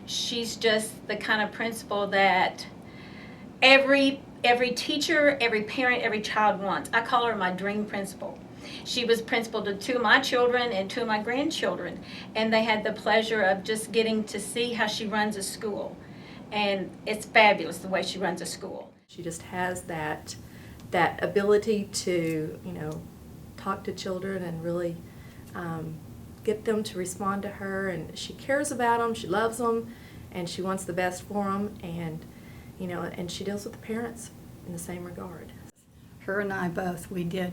She's just the kind of principal that every teacher, every parent, every child wants. I call her my dream principal. She was principal to two of my children and two of my grandchildren, and they had the pleasure of just getting to see how she runs a school. And it's fabulous the way she runs a school. She just has that ability to, talk to children and really get them to respond to her. And she cares about them, she loves them, and she wants the best for them. And and she deals with the parents in the same regard. Her and I both, we did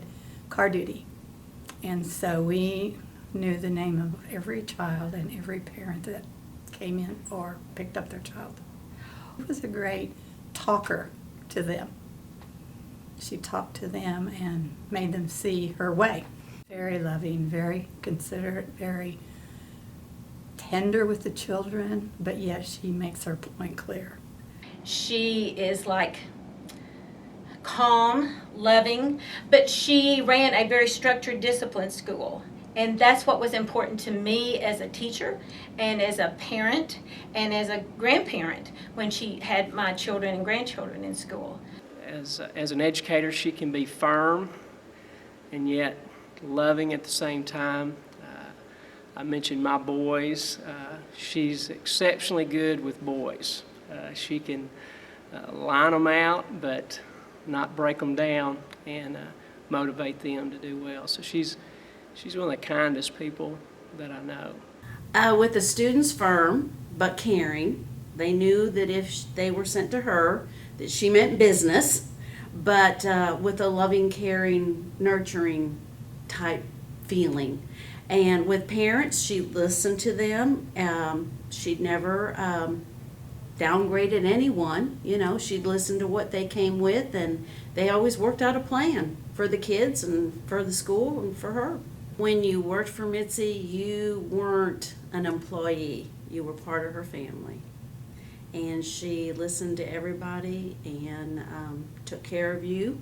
car duty. And so we knew the name of every child and every parent that came in or picked up their child. She was a great talker to them. She talked to them and made them see her way. Very loving, very considerate, very tender with the children, but yet she makes her point clear. She is like calm, loving, but she ran a very structured, disciplined school. And that's what was important to me as a teacher and as a parent and as a grandparent when she had my children and grandchildren in school. As an educator, she can be firm and yet loving at the same time. I mentioned my boys. She's exceptionally good with boys. She can line them out, but not break them down and motivate them to do well. So she's one of the kindest people that I know. With the students firm but caring, they knew that if they were sent to her, that she meant business, but with a loving, caring, nurturing type feeling. And with parents, she listened to them. She'd never downgraded anyone. She'd listen to what they came with, and they always worked out a plan for the kids and for the school and for her. When you worked for Mitzi, you weren't an employee. You were part of her family. And she listened to everybody and took care of you,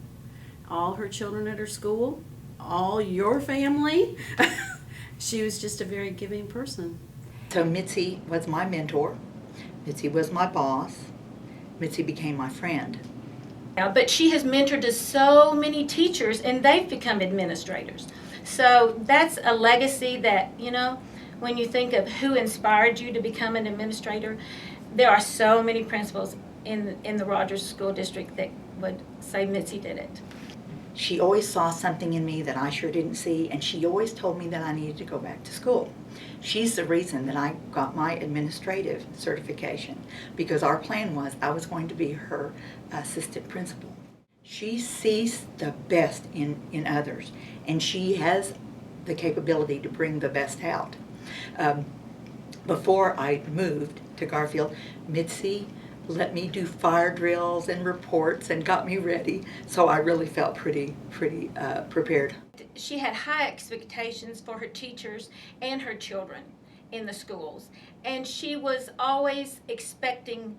all her children at her school, all your family. She was just a very giving person. So Mitzi was my mentor. Mitzi was my boss. Mitzi became my friend. But she has mentored to so many teachers, and they've become administrators. So that's a legacy that, when you think of who inspired you to become an administrator, there are so many principals in the Rogers School District that would say Mitzi did it. She always saw something in me that I sure didn't see, and she always told me that I needed to go back to school. She's the reason that I got my administrative certification, because our plan was I was going to be her assistant principal. She sees the best in others, and she has the capability to bring the best out. Before I moved to Garfield, Mitzi let me do fire drills and reports and got me ready, so I really felt pretty prepared. She had high expectations for her teachers and her children in the schools, and she was always expecting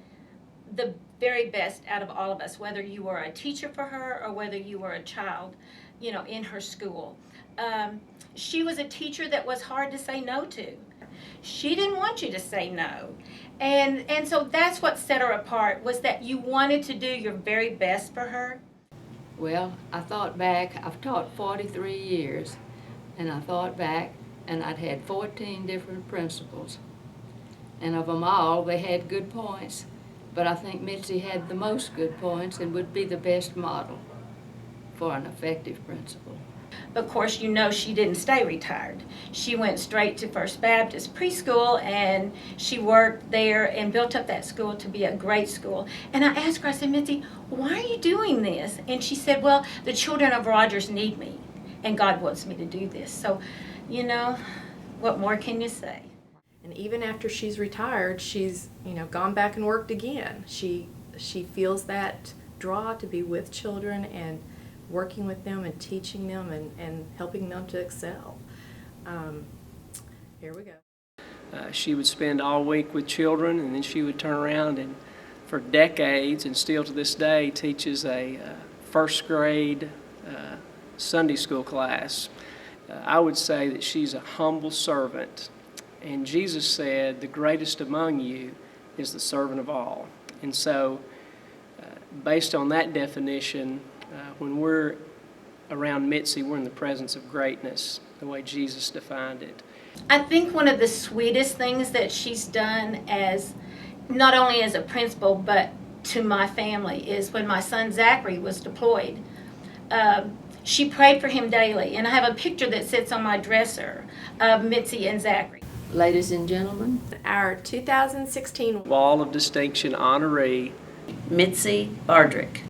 the very best out of all of us, whether you were a teacher for her or whether you were a child, in her school. She was a teacher that was hard to say no to. She didn't want you to say no. And so that's what set her apart, was that you wanted to do your very best for her. Well, I thought back, I've taught 43 years, and I thought back, and I'd had 14 different principals. And of them all, they had good points, but I think Mitzi had the most good points and would be the best model for an effective principal. Of course, she didn't stay retired. She went straight to First Baptist Preschool, and she worked there and built up that school to be a great school. And I asked her, I said, Mitzi, why are you doing this? And she said, well, the children of Rogers need me, and God wants me to do this. So, what more can you say? And even after she's retired, she's, gone back and worked again. She feels that draw to be with children and working with them and teaching them and helping them to excel. Here we go. She would spend all week with children, and then she would turn around and for decades, and still to this day, teaches a first grade Sunday school class. I would say that she's a humble servant. And Jesus said, the greatest among you is the servant of all. And so, based on that definition, when we're around Mitzi, we're in the presence of greatness, the way Jesus defined it. I think one of the sweetest things that she's done as, not only as a principal, but to my family, is when my son Zachary was deployed. She prayed for him daily, and I have a picture that sits on my dresser of Mitzi and Zachary. Ladies and gentlemen, Our 2016 Wall of Distinction honoree, Mitzi Bardrick.